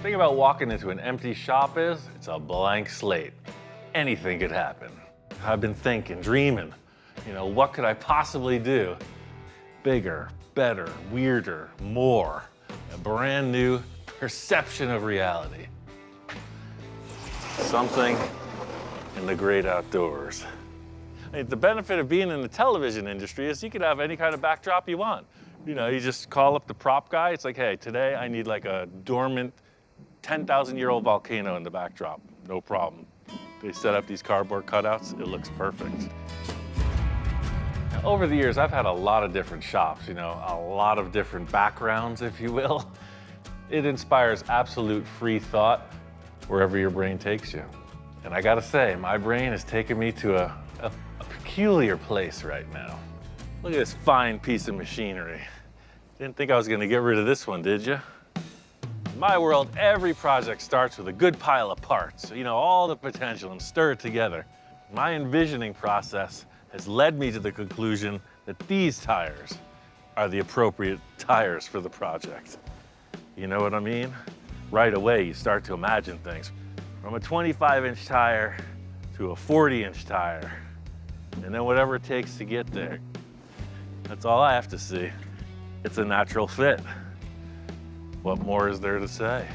thing about walking into an empty shop is, it's a blank slate. Anything could happen. I've been thinking, dreaming, what could I possibly do? Bigger, better, weirder, more. A brand new perception of reality. Something in the great outdoors. The benefit of being in the television industry is you can have any kind of backdrop you want. You just call up the prop guy. It's like, hey, today I need like a dormant 10,000-year-old volcano in the backdrop. No problem. They set up these cardboard cutouts. It looks perfect. Over the years, I've had a lot of different shops, a lot of different backgrounds, if you will. It inspires absolute free thought wherever your brain takes you. And I gotta say, my brain is taking me to a peculiar place right now. Look at this fine piece of machinery. Didn't think I was gonna get rid of this one, did you? In my world, every project starts with a good pile of parts, all the potential, and stir it together. My envisioning process has led me to the conclusion that these tires are the appropriate tires for the project. You know what I mean? Right away, you start to imagine things. From a 25-inch tire to a 40-inch tire, and then whatever it takes to get there. That's all I have to see. It's a natural fit. What more is there to say?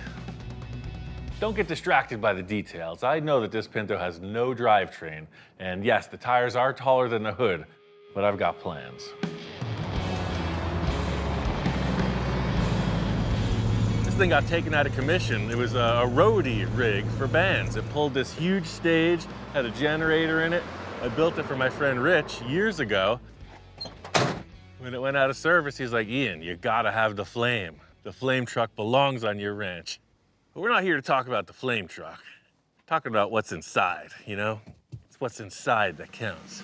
Don't get distracted by the details. I know that this Pinto has no drivetrain, and yes, the tires are taller than the hood, but I've got plans. This thing got taken out of commission. It was a roadie rig for bands. It pulled this huge stage, had a generator in it. I built it for my friend Rich years ago. When it went out of service, he's like, Ian, you gotta have the flame. The flame truck belongs on your ranch. But we're not here to talk about the flame truck. We're talking about what's inside, It's what's inside that counts.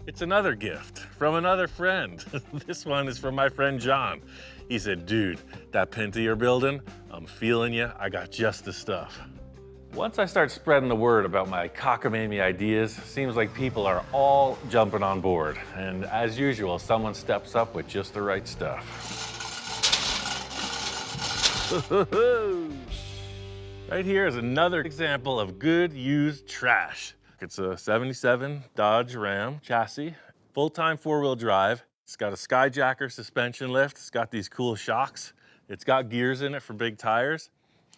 It's another gift from another friend. This one is from my friend John. He said, dude, that Pinto you're building, I'm feeling you. I got just the stuff. Once I start spreading the word about my cockamamie ideas, seems like people are all jumping on board. And as usual, someone steps up with just the right stuff. Right here is another example of good used trash. It's a 77 Dodge Ram chassis, full-time four-wheel drive. It's got a skyjacker suspension lift. It's got these cool shocks. It's got gears in it for big tires.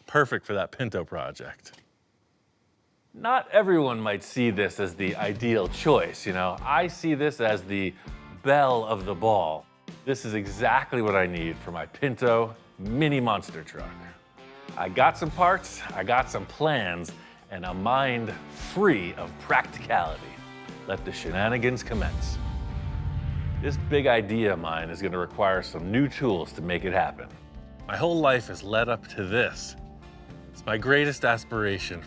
Perfect for that Pinto project. Not everyone might see this as the ideal choice, I see this as the belle of the ball. This is exactly what I need for my Pinto mini monster truck. I got some parts, I got some plans, and a mind free of practicality. Let the shenanigans commence. This big idea of mine is gonna require some new tools to make it happen. My whole life has led up to this. It's my greatest aspiration.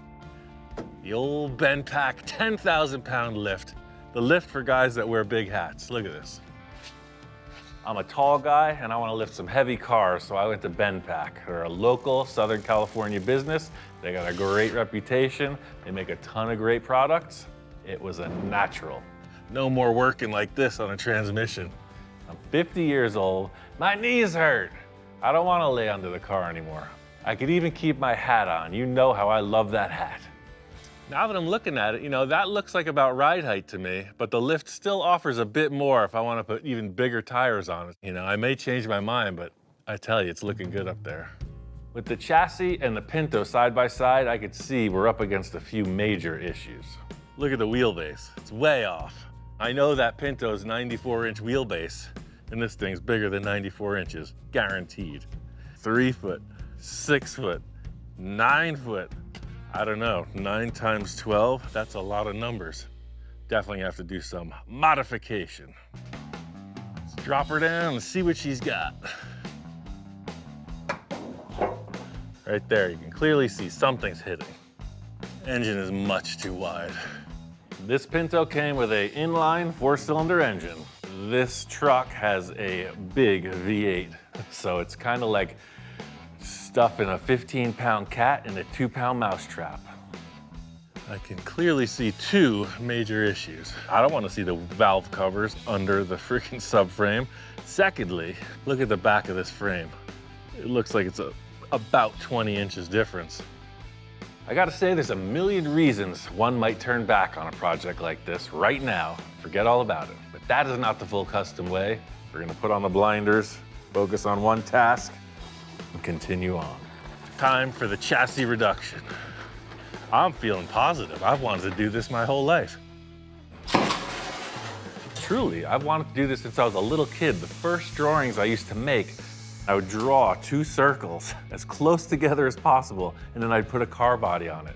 The old Ben Pack 10,000-pound lift. The lift for guys that wear big hats. Look at this. I'm a tall guy and I want to lift some heavy cars, so I went to Ben Pack. They're a local Southern California business. They got a great reputation. They make a ton of great products. It was a natural. No more working like this on a transmission. I'm 50 years old. My knees hurt. I don't want to lay under the car anymore. I could even keep my hat on. You know how I love that hat. Now that I'm looking at it, that looks like about ride height to me, but the lift still offers a bit more if I want to put even bigger tires on it. I may change my mind, but I tell you, it's looking good up there. With the chassis and the Pinto side by side, I could see we're up against a few major issues. Look at the wheelbase. It's way off. I know that Pinto's 94-inch wheelbase, and this thing's bigger than 94 inches, guaranteed. 3 foot, 6 foot, 9 foot. I don't know, 9 times 12, that's a lot of numbers. Definitely have to do some modification. Let's drop her down and see what she's got. Right there, you can clearly see something's hitting. Engine is much too wide. This Pinto came with an inline 4-cylinder engine. This truck has a big V8, so it's kind of like stuffing a 15-pound cat in a 2-pound mousetrap. I can clearly see 2 major issues. I don't want to see the valve covers under the freaking subframe. Secondly, look at the back of this frame. It looks like it's about 20 inches difference. I gotta say, there's a million reasons one might turn back on a project like this right now, forget all about it. But that is not the full custom way. We're gonna put on the blinders, focus on one task, and continue on. Time for the chassis reduction. I'm feeling positive. I've wanted to do this my whole life. Truly, I've wanted to do this since I was a little kid. The first drawings I used to make, I would draw 2 circles as close together as possible, and then I'd put a car body on it.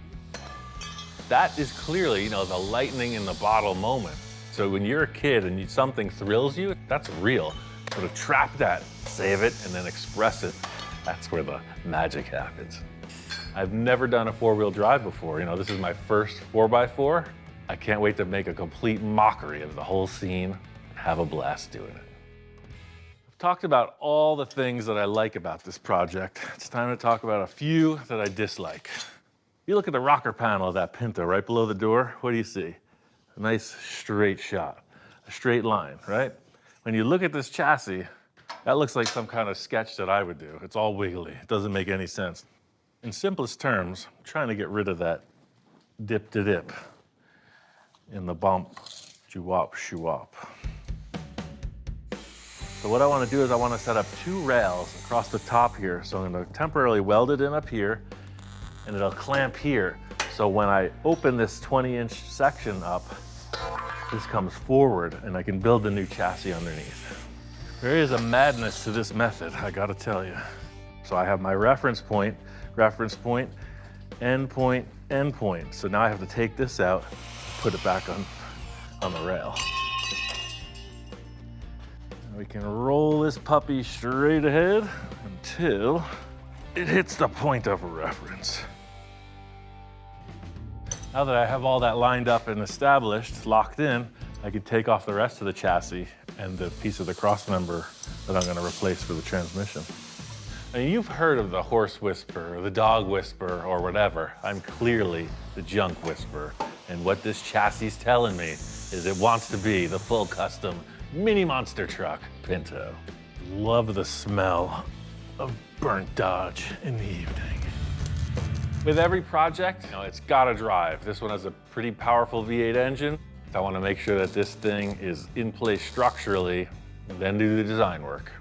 That is clearly, the lightning in the bottle moment. So when you're a kid and something thrills you, that's real. So to trap that, save it, and then express it, that's where the magic happens. I've never done a 4-wheel drive before. This is my first 4x4. I can't wait to make a complete mockery of the whole scene and have a blast doing it. I've talked about all the things that I like about this project. It's time to talk about a few that I dislike. You look at the rocker panel of that Pinto right below the door, what do you see? A nice straight shot, a straight line, right? When you look at this chassis, that looks like some kind of sketch that I would do. It's all wiggly, it doesn't make any sense. In simplest terms, I'm trying to get rid of that dip to dip in the bump, joo-wop, shoo-wop. So what I want to do is I want to set up 2 rails across the top here. So I'm going to temporarily weld it in up here, and it'll clamp here. So when I open this 20-inch section up, this comes forward, and I can build the new chassis underneath. There is a madness to this method, I got to tell you. So I have my reference point, end point, end point. So now I have to take this out, put it back on the rail. And we can roll this puppy straight ahead until it hits the point of reference. Now that I have all that lined up and established, locked in, I can take off the rest of the chassis and the piece of the cross member that I'm going to replace for the transmission. I mean, you've heard of the horse whisperer, or the dog whisperer, or whatever. I'm clearly the junk whisperer. And what this chassis is telling me is it wants to be the full custom mini monster truck Pinto. Love the smell of burnt Dodge in the evening. With every project, it's gotta drive. This one has a pretty powerful V8 engine. I want to make sure that this thing is in place structurally and then do the design work.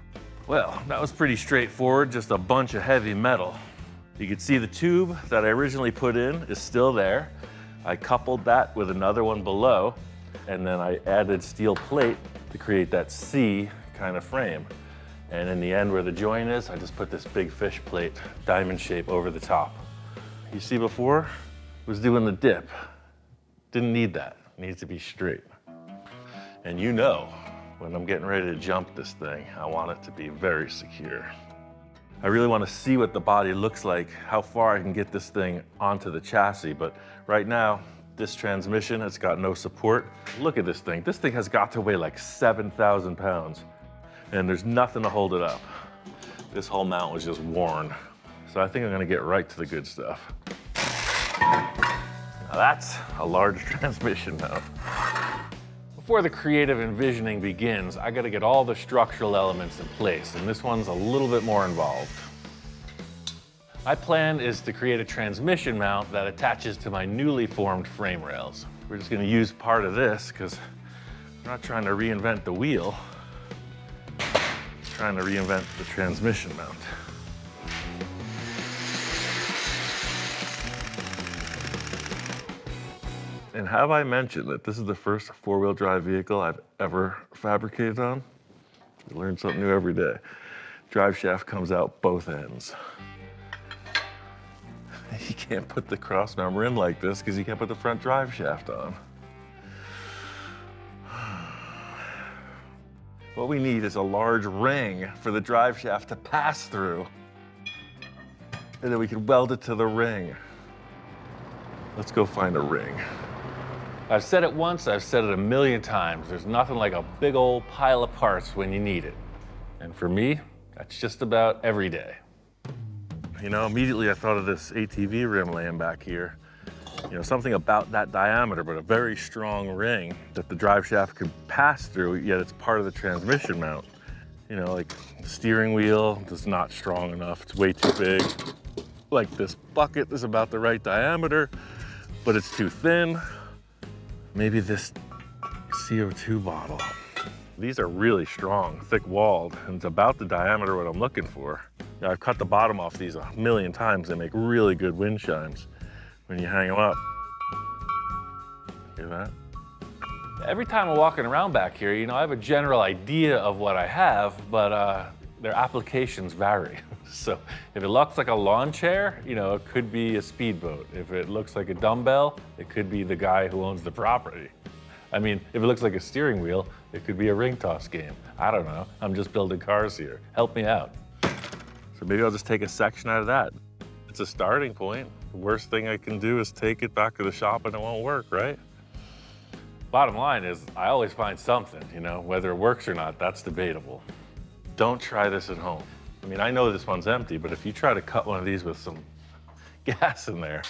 Well, that was pretty straightforward, just a bunch of heavy metal. You can see the tube that I originally put in is still there. I coupled that with another one below, and then I added steel plate to create that C kind of frame. And in the end where the joint is, I just put this big fish plate, diamond shape, over the top. You see before, was doing the dip. Didn't need that, it needs to be straight. And when I'm getting ready to jump this thing, I want it to be very secure. I really want to see what the body looks like, how far I can get this thing onto the chassis, but right now, this transmission has got no support. Look at this thing. This thing has got to weigh like 7,000 pounds, and there's nothing to hold it up. This whole mount was just worn. So I think I'm gonna get right to the good stuff. Now that's a large transmission mount. Before the creative envisioning begins, I gotta get all the structural elements in place, and this one's a little bit more involved. My plan is to create a transmission mount that attaches to my newly formed frame rails. We're just gonna use part of this because we're not trying to reinvent the wheel, we're trying to reinvent the transmission mount. And have I mentioned that this is the first 4-wheel drive vehicle I've ever fabricated on? You learn something new every day. Drive shaft comes out both ends. You can't put the cross member in like this because you can't put the front drive shaft on. What we need is a large ring for the drive shaft to pass through. And then we can weld it to the ring. Let's go find a ring. I've said it once, I've said it a million times. There's nothing like a big old pile of parts when you need it. And for me, that's just about every day. Immediately I thought of this ATV rim laying back here. Something about that diameter, but a very strong ring that the drive shaft could pass through, yet it's part of the transmission mount. You know, like the steering wheel is not strong enough. It's way too big. Like this bucket is about the right diameter, but it's too thin. Maybe this CO2 bottle. These are really strong, thick walled, and it's about the diameter what I'm looking for. Now, I've cut the bottom off these a million times. They make really good wind chimes when you hang them up. Hear that? Every time I'm walking around back here, you know, I have a general idea of what I have, but their applications vary. So if it looks like a lawn chair, you know, it could be a speedboat. If it looks like a dumbbell, it could be the guy who owns the property. I mean, if it looks like a steering wheel, it could be a ring toss game. I don't know. I'm just building cars here. Help me out. So maybe I'll just take a section out of that. It's a starting point. The worst thing I can do is take it back to the shop and it won't work, right? Bottom line is, I always find something, you know, whether it works or not, that's debatable. Don't try this at home. I mean, I know this one's empty, but if you try to cut one of these with some gas in there,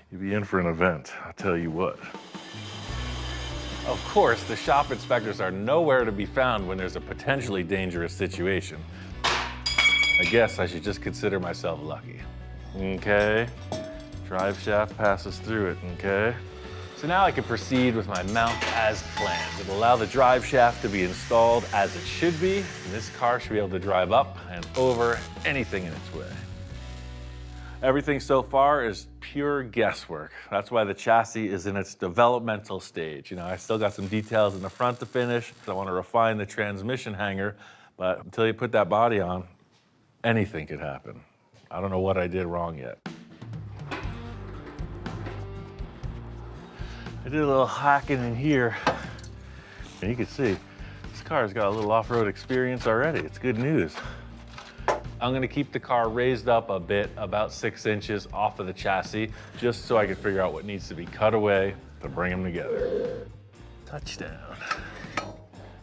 you'd be in for an event, I'll tell you what. Of course, the shop inspectors are nowhere to be found when there's a potentially dangerous situation. I guess I should just consider myself lucky. Okay, drive shaft passes through it, okay? So now I can proceed with my mount as planned. It'll allow the drive shaft to be installed as it should be, and this car should be able to drive up and over anything in its way. Everything so far is pure guesswork. That's why the chassis is in its developmental stage. You know, I still got some details in the front to finish. I want to refine the transmission hanger, but until you put that body on, anything could happen. I don't know what I did wrong yet. I did a little hacking in here, and you can see this car's got a little off-road experience already. It's good news. I'm gonna keep the car raised up a bit, about 6 inches off of the chassis, just so I can figure out what needs to be cut away to bring them together. Touchdown.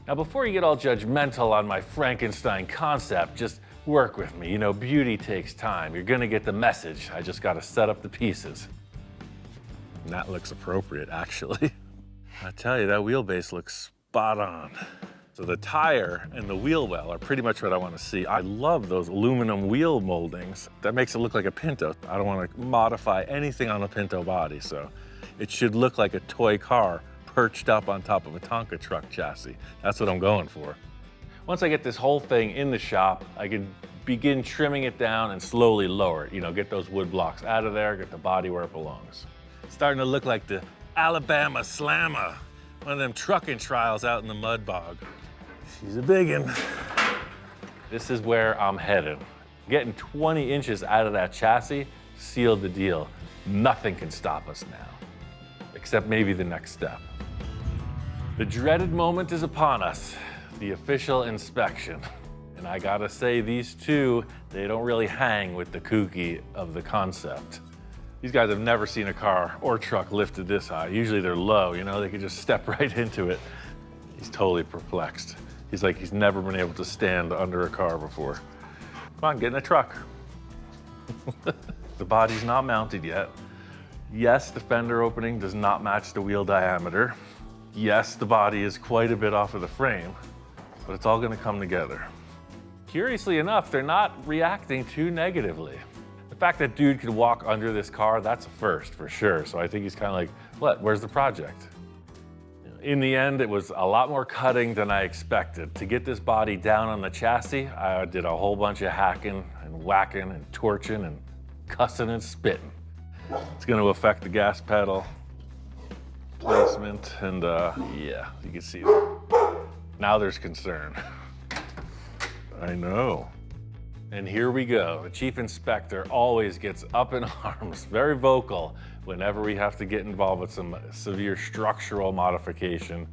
Now, before you get all judgmental on my Frankenstein concept, just work with me. You know, beauty takes time. You're gonna get the message. I just gotta set up the pieces. And that looks appropriate, actually. I tell you, that wheelbase looks spot on. So the tire and the wheel well are pretty much what I want to see. I love those aluminum wheel moldings. That makes it look like a Pinto. I don't want to modify anything on a Pinto body, so it should look like a toy car perched up on top of a Tonka truck chassis. That's what I'm going for. Once I get this whole thing in the shop, I can begin trimming it down and slowly lower it. You know, get those wood blocks out of there, get the body where it belongs. Starting to look like the Alabama Slammer, one of them trucking trials out in the mud bog. She's a big one. This is where I'm headed. Getting 20 inches out of that chassis sealed the deal. Nothing can stop us now, except maybe the next step. The dreaded moment is upon us, the official inspection. And I gotta say, these two, they don't really hang with the kooky of the concept. These guys have never seen a car or truck lifted this high. Usually they're low, you know, they could just step right into it. He's totally perplexed. He's like he's never been able to stand under a car before. Come on, get in a truck. The body's not mounted yet. Yes, the fender opening does not match the wheel diameter. Yes, the body is quite a bit off of the frame, but it's all gonna come together. Curiously enough, they're not reacting too negatively. The fact that dude could walk under this car, that's a first for sure. So I think he's kind of like, what, where's the project? In the end, it was a lot more cutting than I expected. To get this body down on the chassis, I did a whole bunch of hacking and whacking and torching and cussing and spitting. It's gonna affect the gas pedal, placement, and yeah, you can see that. Now there's concern. I know. And here we go. The chief inspector always gets up in arms, very vocal, whenever we have to get involved with some severe structural modification.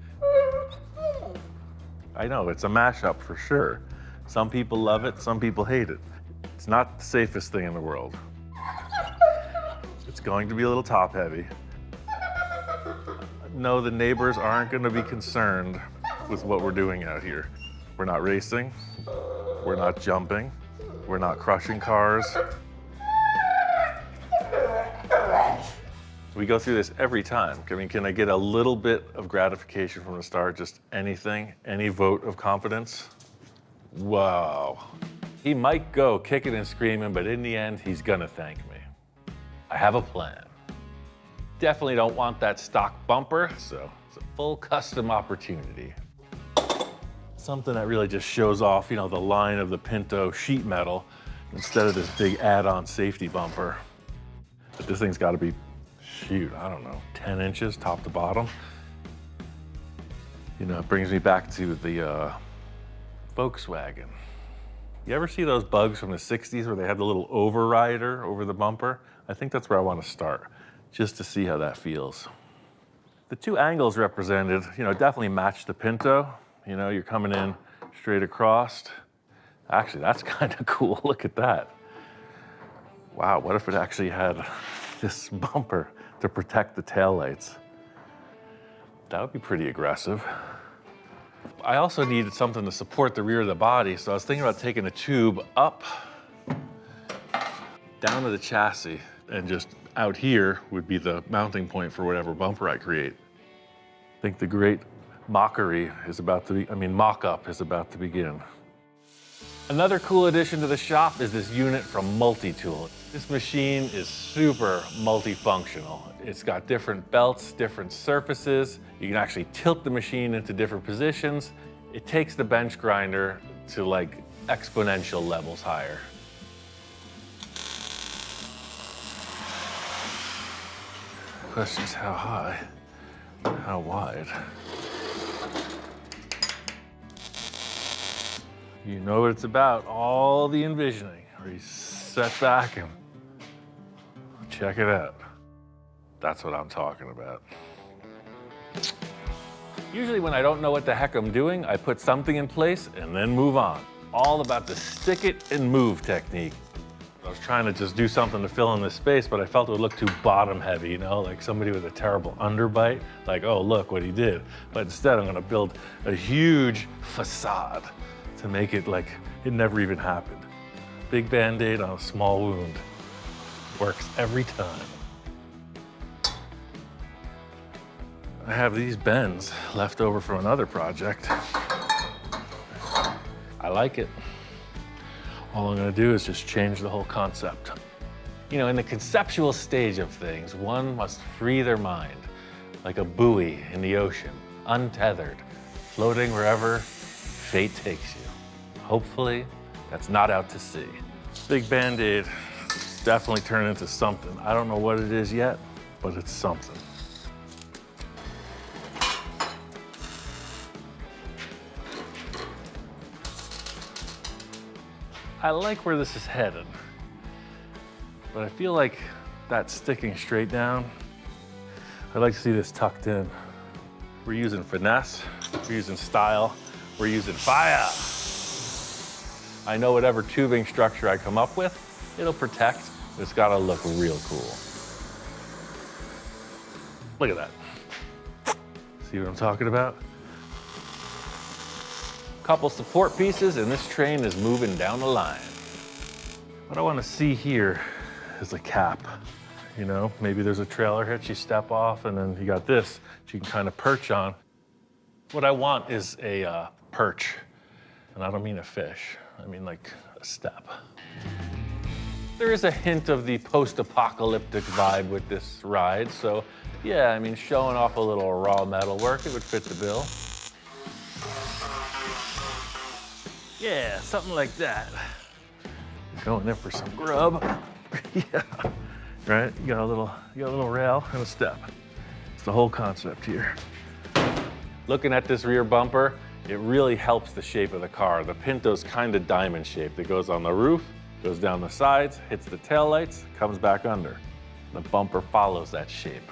I know, it's a mashup for sure. Some people love it, some people hate it. It's not the safest thing in the world. It's going to be a little top heavy. No, the neighbors aren't gonna be concerned with what we're doing out here. We're not racing, we're not jumping, we're not crushing cars. We go through this every time. I mean, can I get a little bit of gratification from the start? Just anything, any vote of confidence? Whoa. He might go kicking and screaming, but in the end, he's gonna thank me. I have a plan. Definitely don't want that stock bumper, so it's a full custom opportunity. Something that really just shows off, you know, the line of the Pinto sheet metal instead of this big add-on safety bumper. But this thing's gotta be, shoot, I don't know, 10 inches top to bottom. You know, it brings me back to the Volkswagen. You ever see those bugs from the 60s where they had the little overrider over the bumper? I think that's where I want to start, just to see how that feels. The two angles represented, you know, definitely match the Pinto. You know, you're coming in straight across. Actually, that's kind of cool. Look at that. Wow, what if it actually had this bumper to protect the taillights? That would be pretty aggressive. I also needed something to support the rear of the body, so I was thinking about taking a tube up, down to the chassis, and just out here would be the mounting point for whatever bumper I create. I think the great mockery is about to be, mock-up is about to begin. Another cool addition to the shop is this unit from Multi-Tool. This machine is super multifunctional. It's got different belts, different surfaces. You can actually tilt the machine into different positions. It takes the bench grinder to like exponential levels higher. Question is how high, how wide? You know what it's about, all the envisioning, where you set back and check it out. That's what I'm talking about. Usually when I don't know what the heck I'm doing, I put something in place and then move on. All about the stick it and move technique. I was trying to just do something to fill in this space, but I felt it would look too bottom heavy, you know, like somebody with a terrible underbite, like, oh, look what he did. But instead I'm gonna build a huge facade to make it like it never even happened. Big Band-Aid on a small wound. Works every time. I have these bends left over from another project. I like it. All I'm gonna do is just change the whole concept. You know, in the conceptual stage of things, one must free their mind, like a buoy in the ocean, untethered, floating wherever fate takes you. Hopefully, that's not out to sea. Big Band-Aid definitely turned into something. I don't know what it is yet, but it's something. I like where this is headed, but I feel like that's sticking straight down. I'd like to see this tucked in. We're using finesse, we're using style, we're using fire. I know whatever tubing structure I come up with, it'll protect, but it's gotta look real cool. Look at that. See what I'm talking about? Couple support pieces and this train is moving down the line. What I want to see here is a cap. You know, maybe there's a trailer hitch you step off and then you got this that you can kind of perch on. What I want is a perch. And I don't mean a fish, I mean like a step. There is a hint of the post-apocalyptic vibe with this ride, so yeah, I mean, showing off a little raw metal work, it would fit the bill. Yeah, something like that. Going in for some grub. Yeah, right? You got a little rail and a step. It's the whole concept here. Looking at this rear bumper, it really helps the shape of the car. The Pinto's kind of diamond shaped. It goes on the roof, goes down the sides, hits the taillights, comes back under. The bumper follows that shape.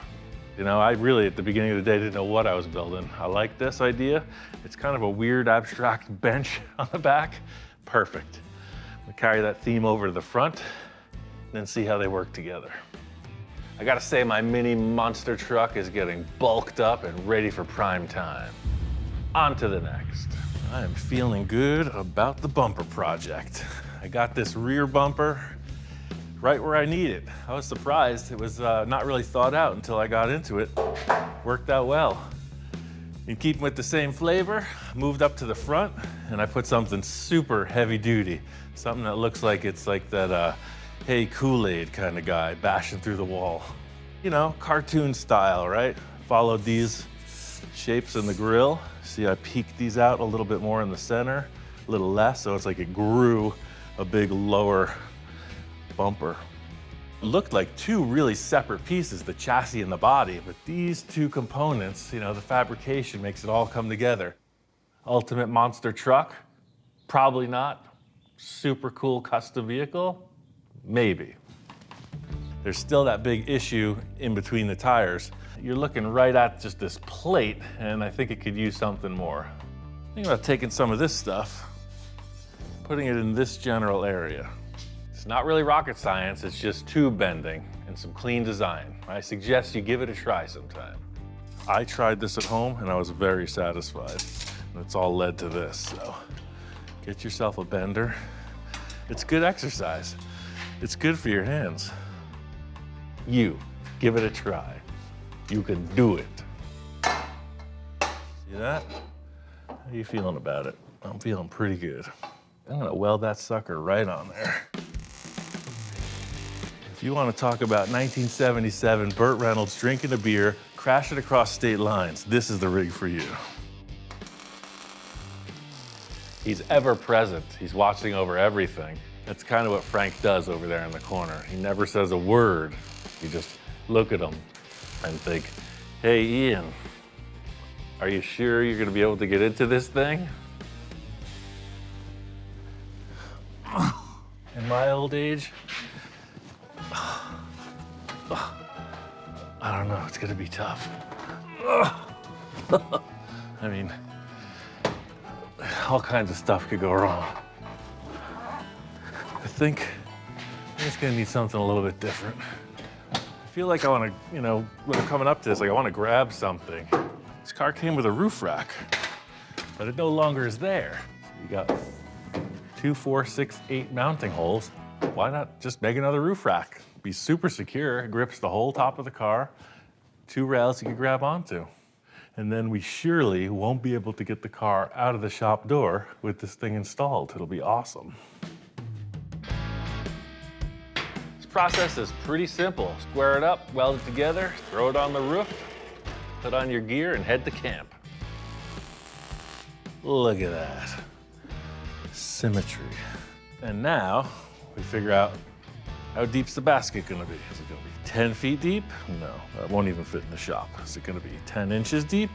You know, I really, at the beginning of the day, didn't know what I was building. I like this idea. It's kind of a weird, abstract bench on the back. Perfect. I'm gonna carry that theme over to the front and then see how they work together. I gotta say, my mini monster truck is getting bulked up and ready for prime time. On to the next. I am feeling good about the bumper project. I got this rear bumper right where I need it. I was surprised. It was not really thought out until I got into it. Worked out well. In keeping with the same flavor, moved up to the front and I put something super heavy duty. Something that looks like it's like that, hey, Kool-Aid kind of guy bashing through the wall. You know, cartoon style, right? Followed these shapes in the grill. See, I peeked these out a little bit more in the center, a little less, so it's like it grew a big lower bumper. Looked like two really separate pieces, the chassis and the body, but these two components, you know, the fabrication makes it all come together. Ultimate monster truck? Probably not. Super cool custom vehicle? Maybe. There's still that big issue in between the tires. You're looking right at just this plate, and I think it could use something more. Think about taking some of this stuff, putting it in this general area. It's not really rocket science, it's just tube bending and some clean design. I suggest you give it a try sometime. I tried this at home and I was very satisfied. And it's all led to this, so get yourself a bender. It's good exercise. It's good for your hands. You, give it a try. You can do it. See that? How are you feeling about it? I'm feeling pretty good. I'm gonna weld that sucker right on there. If you want to talk about 1977 Burt Reynolds drinking a beer, crashing across state lines, this is the rig for you. He's ever present. He's watching over everything. That's kind of what Frank does over there in the corner. He never says a word. You just look at him and think, hey, Ian, are you sure you're going to be able to get into this thing? In my old age, I don't know, it's gonna be tough. I mean, all kinds of stuff could go wrong. I think it's gonna need something a little bit different. I feel like I wanna, you know, when I'm coming up to this, like I wanna grab something. This car came with a roof rack, but it no longer is there. You got 2, 4, 6, 8 mounting holes. Why not just make another roof rack? Be super secure, it grips the whole top of the car, 2 rails you can grab onto. And then we surely won't be able to get the car out of the shop door with this thing installed. It'll be awesome. This process is pretty simple. Square it up, weld it together, throw it on the roof, put on your gear and head to camp. Look at that. Symmetry. And now we figure out how deep's the basket gonna be? Is it gonna be 10 feet deep? No, that won't even fit in the shop. Is it gonna be 10 inches deep?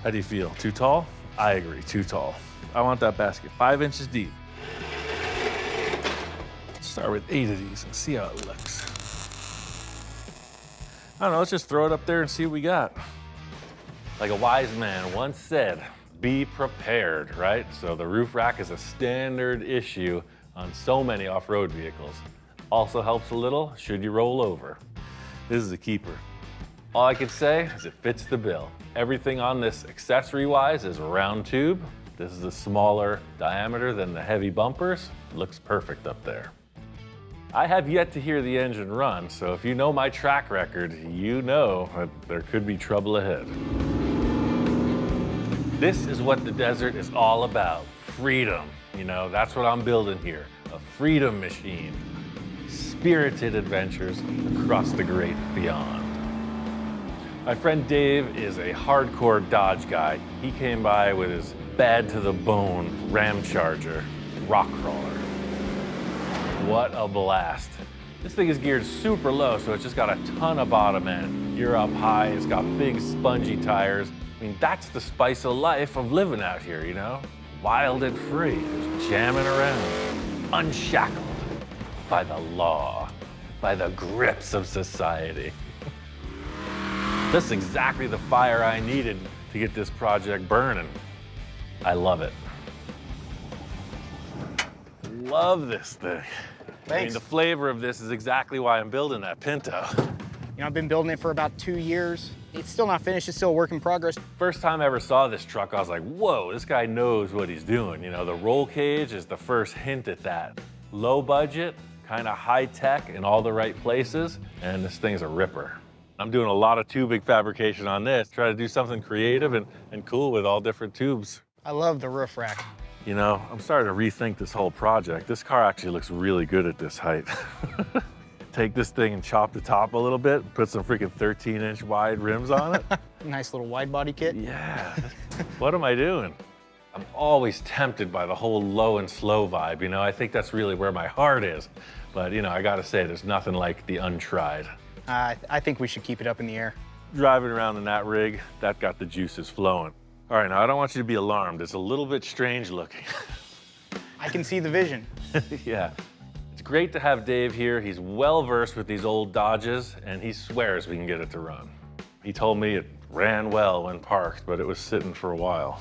How do you feel? Too tall? I agree, too tall. I want that basket 5 inches deep. Let's start with 8 of these and see how it looks. I don't know, let's just throw it up there and see what we got. Like a wise man once said, be prepared, right? So the roof rack is a standard issue on so many off-road vehicles. Also helps a little should you roll over. This is a keeper. All I can say is it fits the bill. Everything on this accessory-wise is round tube. This is a smaller diameter than the heavy bumpers. It looks perfect up there. I have yet to hear the engine run, so if you know my track record, you know that there could be trouble ahead. This is what the desert is all about, freedom. You know, that's what I'm building here, a freedom machine. Spirited adventures across the great beyond. My friend Dave is a hardcore Dodge guy. He came by with his bad to the bone Ram Charger rock crawler. What a blast. This thing is geared super low, so it's just got a ton of bottom end. Gear up high, it's got big spongy tires. I mean, that's the spice of life of living out here, you know? Wild and free, just jamming around, unshackled by the law, by the grips of society. That's exactly the fire I needed to get this project burning. I love it. Love this thing. Thanks. I mean, the flavor of this is exactly why I'm building that Pinto. You know, I've been building it for about 2 years. It's still not finished, it's still a work in progress. First time I ever saw this truck, I was like, whoa, this guy knows what he's doing. You know, the roll cage is the first hint at that. Low budget, kind of high tech in all the right places, and this thing's a ripper. I'm doing a lot of tubing fabrication on this, try to do something creative and cool with all different tubes. I love the roof rack. You know, I'm starting to rethink this whole project. This car actually looks really good at this height. Take this thing and chop the top a little bit, put some freaking 13-inch wide rims on it. Nice little wide body kit. Yeah, what am I doing? I'm always tempted by the whole low and slow vibe, you know? I think that's really where my heart is. But, you know, I gotta say, there's nothing like the untried. I think we should keep it up in the air. Driving around in that rig, that got the juices flowing. All right, now I don't want you to be alarmed. It's a little bit strange looking. I can see the vision. Yeah. It's great to have Dave here. He's well-versed with these old Dodges, and he swears we can get it to run. He told me it ran well when parked, but it was sitting for a while.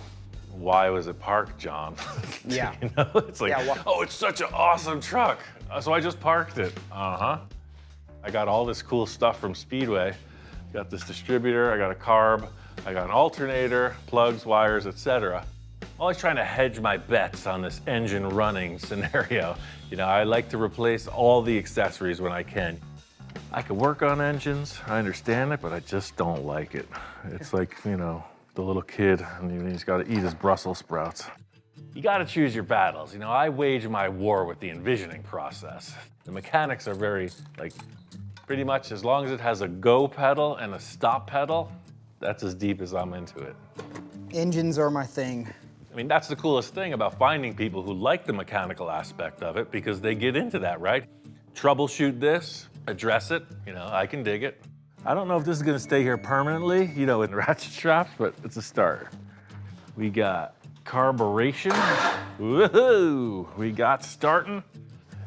Why was it parked, John? Yeah. You know, it's like, Yeah, oh, it's such an awesome truck. So I just parked it. Uh-huh. I got all this cool stuff from Speedway. Got this distributor, I got a carb, I got an alternator, plugs, wires, etc. Always trying to hedge my bets on this engine running scenario. You know, I like to replace all the accessories when I can. I can work on engines, I understand it, but I just don't like it. It's like, you know, the little kid and he's got to eat his Brussels sprouts. You got to choose your battles. You know, I wage my war with the envisioning process. The mechanics are very, like, pretty much as long as it has a go pedal and a stop pedal, that's as deep as I'm into it. Engines are my thing. I mean, that's the coolest thing about finding people who like the mechanical aspect of it because they get into that, right? Troubleshoot this, address it, you know, I can dig it. I don't know if this is gonna stay here permanently, you know, with ratchet straps, but it's a start. We got carburation. Woohoo! We got starting.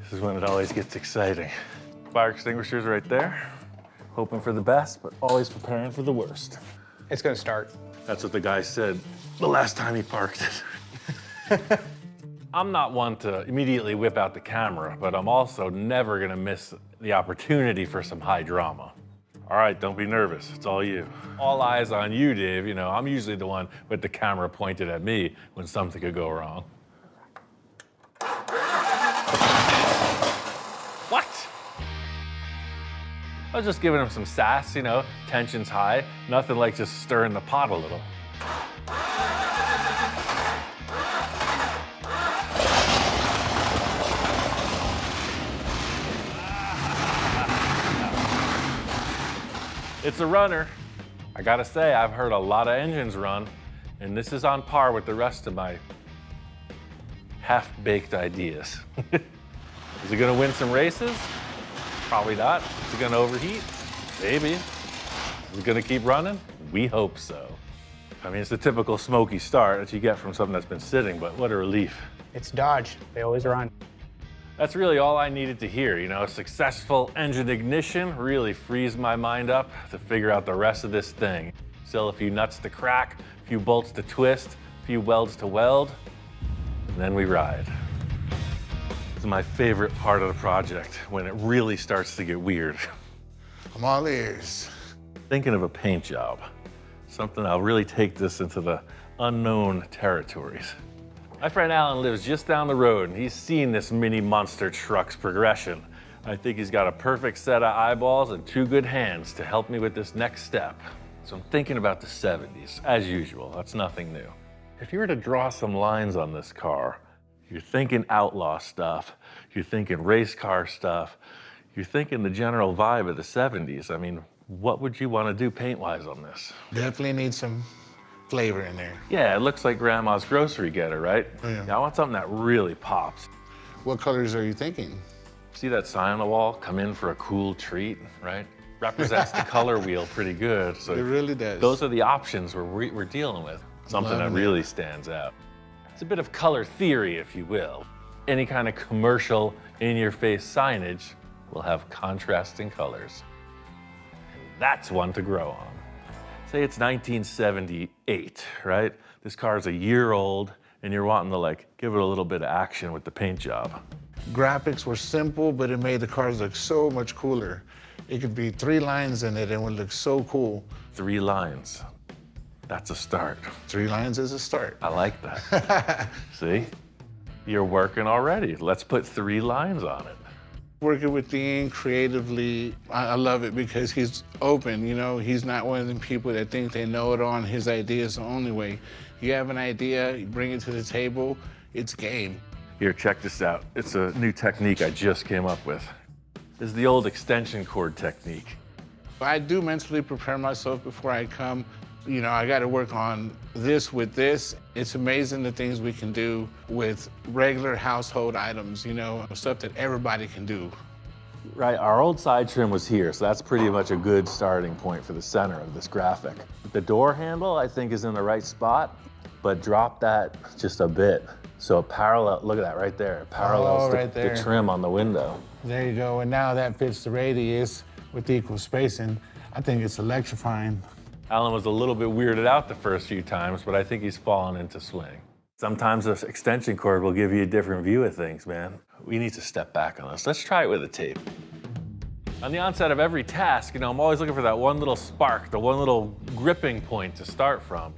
This is when it always gets exciting. Fire extinguishers right there. Hoping for the best, but always preparing for the worst. It's gonna start. That's what the guy said the last time he parked it. I'm not one to immediately whip out the camera, but I'm also never gonna miss the opportunity for some high drama. All right, don't be nervous, it's all you. All eyes on you, Dave. You know, I'm usually the one with the camera pointed at me when something could go wrong. What? I was just giving him some sass, you know, tension's high. Nothing like just stirring the pot a little. It's a runner. I gotta say, I've heard a lot of engines run, and this is on par with the rest of my half-baked ideas. Is it gonna win some races? Probably not. Is it gonna overheat? Maybe. Is it gonna keep running? We hope so. I mean, it's the typical smoky start that you get from something that's been sitting, but what a relief. It's Dodge. They always run. That's really all I needed to hear. You know, a successful engine ignition really frees my mind up to figure out the rest of this thing. Still a few nuts to crack, a few bolts to twist, a few welds to weld, and then we ride. This is my favorite part of the project, when it really starts to get weird. I'm all ears. Thinking of a paint job, something I'll really take this into the unknown territories. My friend Alan lives just down the road, and he's seen this mini monster truck's progression. I think he's got a perfect set of eyeballs and two good hands to help me with this next step. So I'm thinking about the 70s, as usual. That's nothing new. If you were to draw some lines on this car, you're thinking outlaw stuff, you're thinking race car stuff, you're thinking the general vibe of the 70s. I mean, what would you want to do paint-wise on this? Definitely need some flavor in there. Yeah, it looks like Grandma's grocery getter, right? Yeah. I want something that really pops. What colors are you thinking? See that sign on the wall? Come in for a cool treat, right? Represents the color wheel pretty good. So It really does. those are the options we're dealing with. Something that Loving it. really stands out. It's a bit of color theory, if you will. Any kind of commercial, in-your-face signage will have contrasting colors. And that's one to grow on. Say it's 1978, right? This car's a year old, and you're wanting to like give it a little bit of action with the paint job. Graphics were simple, but it made the cars look so much cooler. It could be 3 lines in it and it would look so cool. 3 lines. That's a start. 3 lines is a start. I like that. See? You're working already. Let's put 3 lines on it. Working with Dean creatively, I love it because he's open, you know? He's not one of them people that think they know it all and his idea is the only way. You have an idea, you bring it to the table, it's game. Here, check this out. It's a new technique I just came up with. This is the old extension cord technique. I do mentally prepare myself before I come. You know, I got to work on this with this. It's amazing the things we can do with regular household items, you know, stuff that everybody can do. Right, our old side trim was here, so that's pretty much a good starting point for the center of this graphic. The door handle, I think, is in the right spot, but drop that just a bit. So it look at that right there. It parallels right there. the trim on the window. There you go, and now that fits the radius with equal spacing. I think it's electrifying. Alan was a little bit weirded out the first few times, but I think he's fallen into swing. Sometimes this extension cord will give you a different view of things, man. We need to step back on this. Let's try it with a tape. On the onset of every task, you know, I'm always looking for that one little spark, the one little gripping point to start from.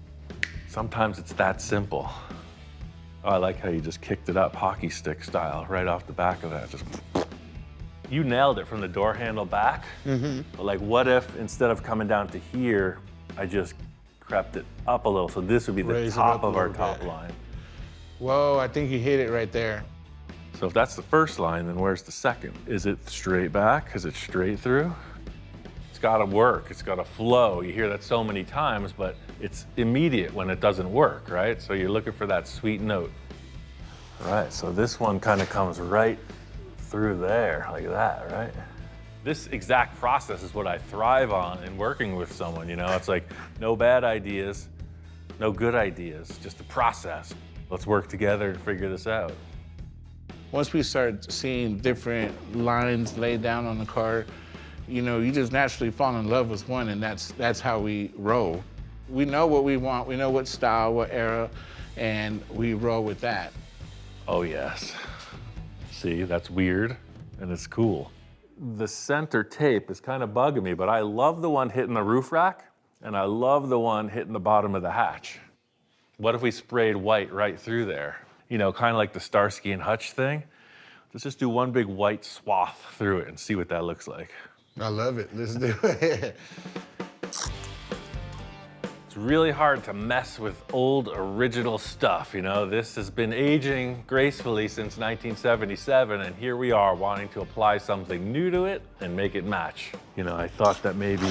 Sometimes it's that simple. Oh, I like how you just kicked it up hockey stick style right off the back of that. Just. You nailed it from the door handle back. But like, what if instead of coming down to here, I just crept it up a little? So this would be the top of our top line. Whoa, I think you hit it right there. So if that's the first line, then where's the second? Is it straight back? Is it straight through? It's gotta work, it's gotta flow. You hear that so many times, but it's immediate when it doesn't work, right? So you're looking for that sweet note. All right, so this one kind of comes right through there, like that, right? This exact process is what I thrive on in working with someone, you know? It's like, no bad ideas, no good ideas, just a process. Let's work together and figure this out. Once we start seeing different lines laid down on the car, you know, you just naturally fall in love with one, and that's how we roll. We know what we want, we know what style, what era, and we roll with that. Oh yes. See, that's weird, and it's cool. The center tape is kind of bugging me, but I love the one hitting the roof rack, and I love the one hitting the bottom of the hatch. What if we sprayed white right through there? You know, kind of like the Starsky and Hutch thing. Let's just do one big white swath through it and see what that looks like. I love it, let's do it. It's really hard to mess with old original stuff, you know? This has been aging gracefully since 1977, and here we are wanting to apply something new to it and make it match. You know, I thought that maybe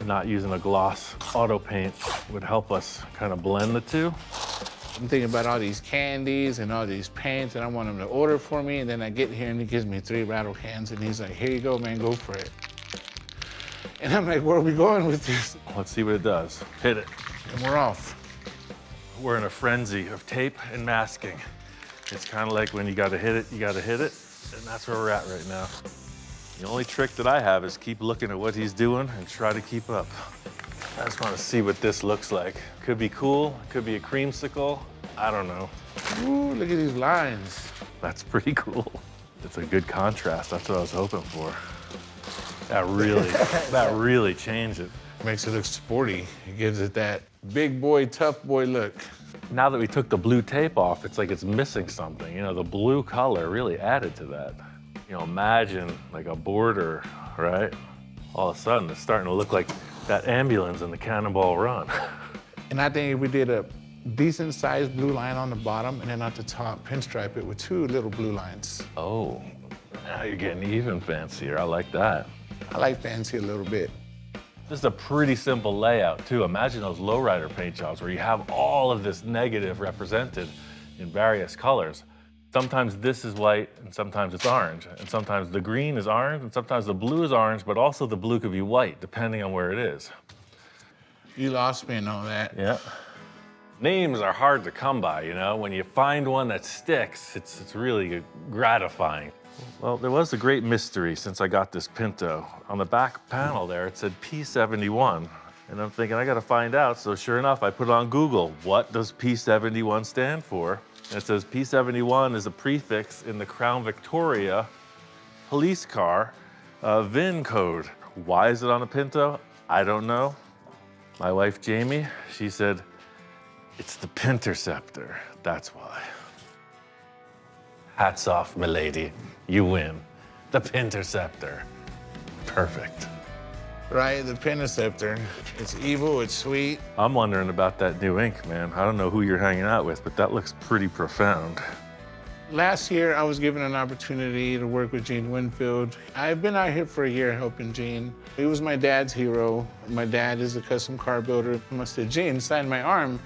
not using a gloss auto paint would help us kind of blend the two. I'm thinking about all these candies and all these paints, and I want him to order for me, and then I get here and he gives me 3 rattle cans, and he's like, here you go, man, go for it. And I'm like, where are we going with this? Let's see what it does. Hit it. And we're off. We're in a frenzy of tape and masking. It's kind of like when you gotta hit it, you gotta hit it, and that's where we're at right now. The only trick that I have is keep looking at what he's doing and try to keep up. I just want to see what this looks like. Could be cool, could be a creamsicle, I don't know. Ooh, look at these lines. That's pretty cool. It's a good contrast, that's what I was hoping for. That really changed it. Makes it look sporty. It gives it that big boy, tough boy look. Now that we took the blue tape off, it's like it's missing something. You know, the blue color really added to that. You know, imagine like a border, right? All of a sudden, it's starting to look like that ambulance in the Cannonball Run. And I think if we did a decent sized blue line on the bottom and then at the top, pinstripe it with 2 little blue lines. Oh, now you're getting even fancier. I like that. I like fancy a little bit. This is a pretty simple layout, too. Imagine those lowrider paint jobs where you have all of this negative represented in various colors. Sometimes this is white, and sometimes it's orange. And sometimes the green is orange, and sometimes the blue is orange, but also the blue could be white, depending on where it is. You lost me in all that. Yeah. Names are hard to come by, you know? When you find one that sticks, it's really gratifying. Well, there was a great mystery since I got this Pinto. On the back panel there, it said P71. And I'm thinking, I gotta find out. So sure enough, I put it on Google. What does P71 stand for? And it says P71 is a prefix in the Crown Victoria police car VIN code. Why is it on a Pinto? I don't know. My wife, Jamie, she said, it's the Pinterceptor. That's why. Hats off, milady. You win. The Pinterceptor. Perfect. Right, the Pinterceptor. It's evil, it's sweet. I'm wondering about that new ink, man. I don't know who you're hanging out with, but that looks pretty profound. Last year, I was given an opportunity to work with Gene Winfield. I've been out here for a year helping Gene. He was my dad's hero. My dad is a custom car builder. I said, Gene, sign my arm.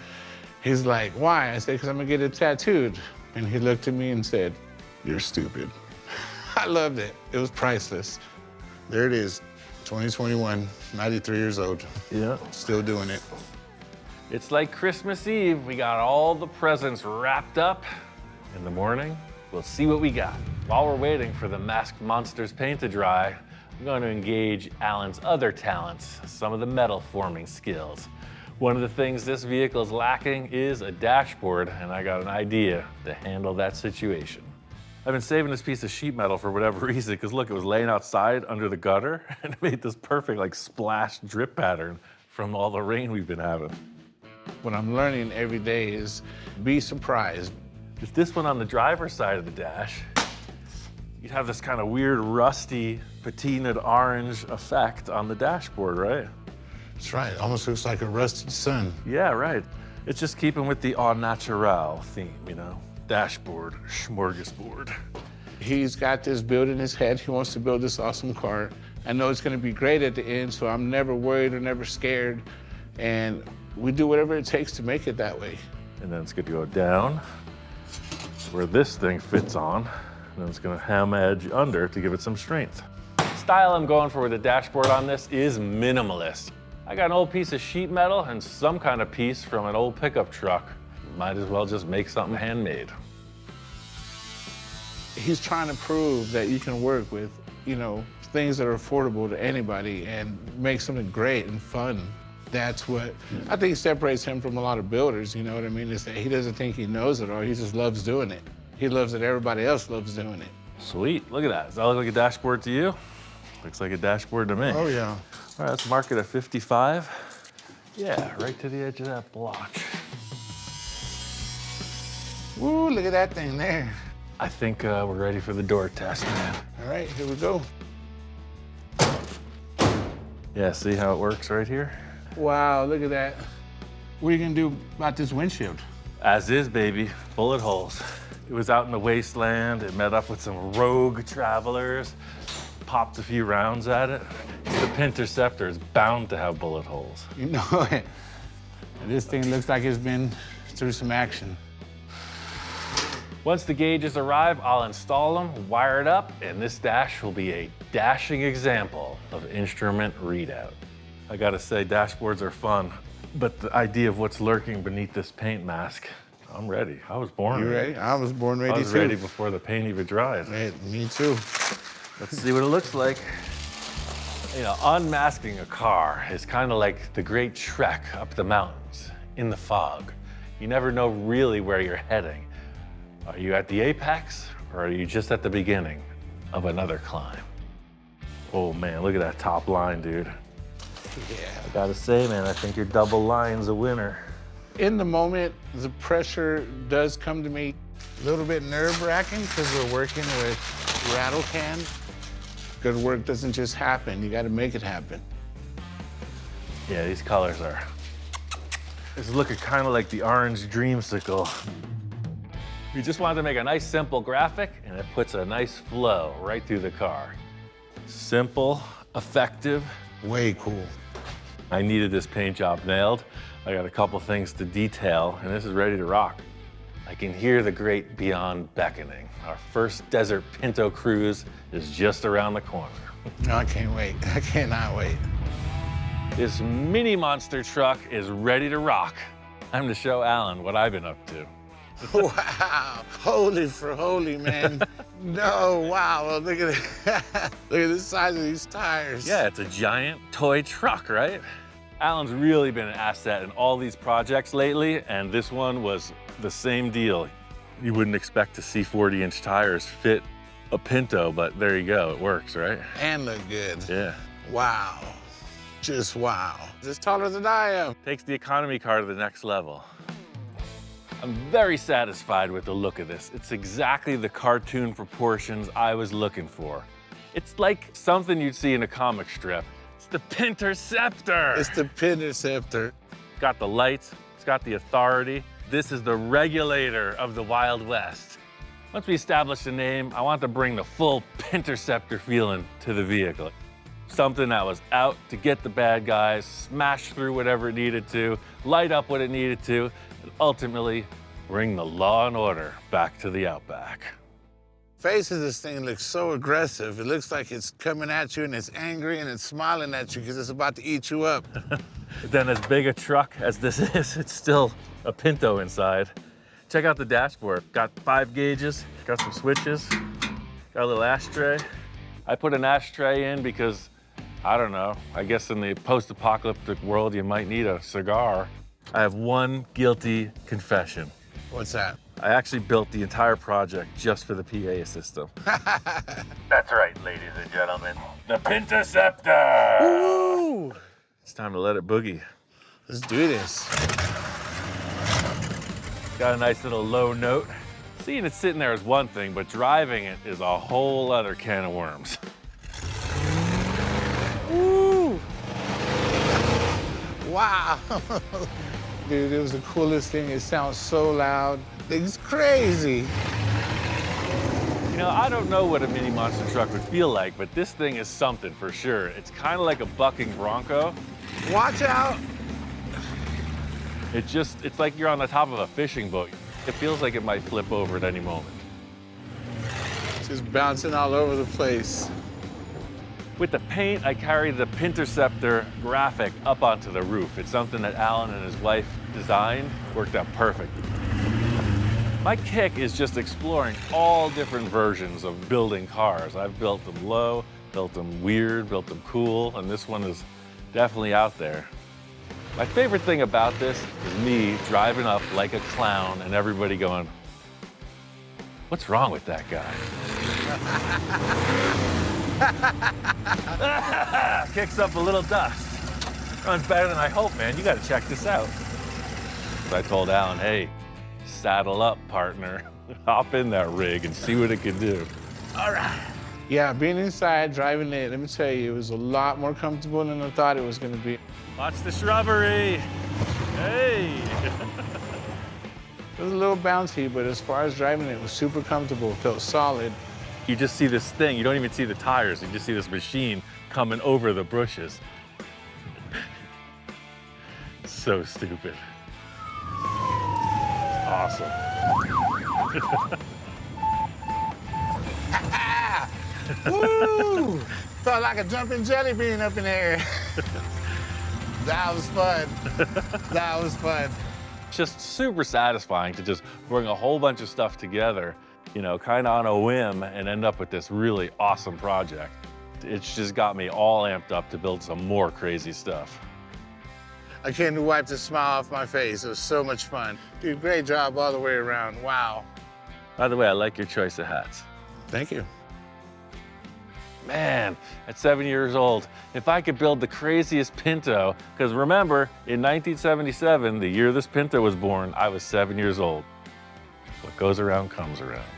He's like, why? I said, because I'm gonna get it tattooed. And he looked at me and said, you're stupid. I loved it. It was priceless. There it is, 2021, 93 years old. Yeah. Still doing it. It's like Christmas Eve. We got all the presents wrapped up. In the morning, we'll see what we got. While we're waiting for the Masked Monsters paint to dry, I'm going to engage Alan's other talents, some of the metal forming skills. One of the things this vehicle is lacking is a dashboard, and I got an idea to handle that situation. I've been saving this piece of sheet metal for whatever reason, because look, it was laying outside under the gutter, and it made this perfect like splash drip pattern from all the rain we've been having. What I'm learning every day is be surprised. If this went on the driver's side of the dash, you'd have this kind of weird, rusty, patinaed orange effect on the dashboard, right? That's right, almost looks like a rusted sun. Yeah, right. It's just keeping with the au naturel theme, you know? Dashboard, smorgasbord. He's got this build in his head. He wants to build this awesome car. I know it's gonna be great at the end, so I'm never worried or never scared. And we do whatever it takes to make it that way. And then it's gonna go down where this thing fits on, and then it's gonna ham edge under to give it some strength. Style I'm going for with the dashboard on this is minimalist. I got an old piece of sheet metal and some kind of piece from an old pickup truck. Might as well just make something handmade. He's trying to prove that you can work with, you know, things that are affordable to anybody and make something great and fun. That's what I think separates him from a lot of builders, you know what I mean? Is that he doesn't think he knows it all, he just loves doing it. He loves that everybody else loves doing it. Sweet, look at that. Does that look like a dashboard to you? Looks like a dashboard to me. Oh yeah. All right, let's mark it at 55. Yeah, right to the edge of that block. Woo, look at that thing there. I think we're ready for the door test, man. All right, here we go. Yeah, see how it works right here? Wow, look at that. What are you gonna do about this windshield? As is, baby, bullet holes. It was out in the wasteland. It met up with some rogue travelers, popped a few rounds at it. The Pinterceptor is bound to have bullet holes. You know it. This thing looks like it's been through some action. Once the gauges arrive, I'll install them, wire it up, and this dash will be a dashing example of instrument readout. I gotta say, dashboards are fun, but the idea of what's lurking beneath this paint mask, I'm ready. I was born You ready? I was born ready I was too. ready before the paint even dried. Hey, me too. Let's see what it looks like. You know, unmasking a car is kind of like the great trek up the mountains in the fog. You never know really where you're heading. Are you at the apex, or are you just at the beginning of another climb? Oh man, look at that top line, dude. Yeah. I gotta say, man, I think your double line's a winner. In the moment, the pressure does come to me. A little bit nerve-wracking because we're working with rattle cans. Good work doesn't just happen. You got to make it happen. Yeah, these colors are. It's looking kind of like the orange dreamsicle. We just wanted to make a nice, simple graphic, and it puts a nice flow right through the car. Simple, effective. Way cool. I needed this paint job nailed. I got a couple things to detail, and this is ready to rock. I can hear the great beyond beckoning. Our first desert Pinto cruise is just around the corner. No, I can't wait. I cannot wait. This mini monster truck is ready to rock. Time to show Alan what I've been up to. Wow. Holy for holy, man. No, wow. Well, look at it. Look at the size of these tires. Yeah, it's a giant toy truck, right? Alan's really been an asset in all these projects lately, and this one was the same deal. You wouldn't expect to see 40-inch tires fit a Pinto, but there you go, it works, right? And look good. Yeah. Wow. Just wow. It's taller than I am. Takes the economy car to the next level. I'm very satisfied with the look of this. It's exactly the cartoon proportions I was looking for. It's like something you'd see in a comic strip. It's the Pinterceptor. It's the Pinterceptor. It's got the lights, it's got the authority. This is the regulator of the Wild West. Once we establish the name, I want to bring the full Pinterceptor feeling to the vehicle. Something that was out to get the bad guys, smash through whatever it needed to, light up what it needed to, and ultimately bring the law and order back to the Outback. Face of this thing looks so aggressive. It looks like it's coming at you and it's angry and it's smiling at you because it's about to eat you up. But then as big a truck as this is, it's still a Pinto inside. Check out the dashboard. Got 5 gauges, got some switches, got a little ashtray. I put an ashtray in because, I don't know, I guess in the post-apocalyptic world, you might need a cigar. I have one guilty confession. What's that? I actually built the entire project just for the PA system. That's right, ladies and gentlemen. The Pinterceptor! Woo! It's time to let it boogie. Let's do this. Got a nice little low note. Seeing it sitting there is one thing, but driving it is a whole other can of worms. Woo! Wow! Dude, it was the coolest thing. It sounds so loud. It's crazy. You know, I don't know what a mini monster truck would feel like, but this thing is something for sure. It's kind of like a bucking bronco. Watch out! It's like you're on the top of a fishing boat. It feels like it might flip over at any moment. Just bouncing all over the place. With the paint, I carried the Pinterceptor graphic up onto the roof. It's something that Alan and his wife designed. Worked out perfect. My kick is just exploring all different versions of building cars. I've built them low, built them weird, built them cool, and this one is definitely out there. My favorite thing about this is me driving up like a clown and everybody going, "What's wrong with that guy?" Kicks up a little dust. Runs better than I hoped, man. You gotta check this out. So I told Alan, hey, saddle up, partner. Hop in that rig and see what it can do. All right. Yeah, being inside, driving it, let me tell you, it was a lot more comfortable than I thought it was gonna be. Watch the shrubbery. Hey. It was a little bouncy, but as far as driving it, was super comfortable, felt solid. You just see this thing, you don't even see the tires, you just see this machine coming over the bushes. So stupid. It's awesome. Woo! Felt like a jumping jelly bean up in the air. That was fun. That was fun. It's just super satisfying to just bring a whole bunch of stuff together, you know, kind of on a whim and end up with this really awesome project. It's just got me all amped up to build some more crazy stuff. I couldn't wipe the smile off my face. It was so much fun. Dude, great job all the way around. Wow. By the way, I like your choice of hats. Thank you. Man, at 7 years old, if I could build the craziest Pinto, because remember, in 1977, the year this Pinto was born, I was 7 years old. What goes around comes around.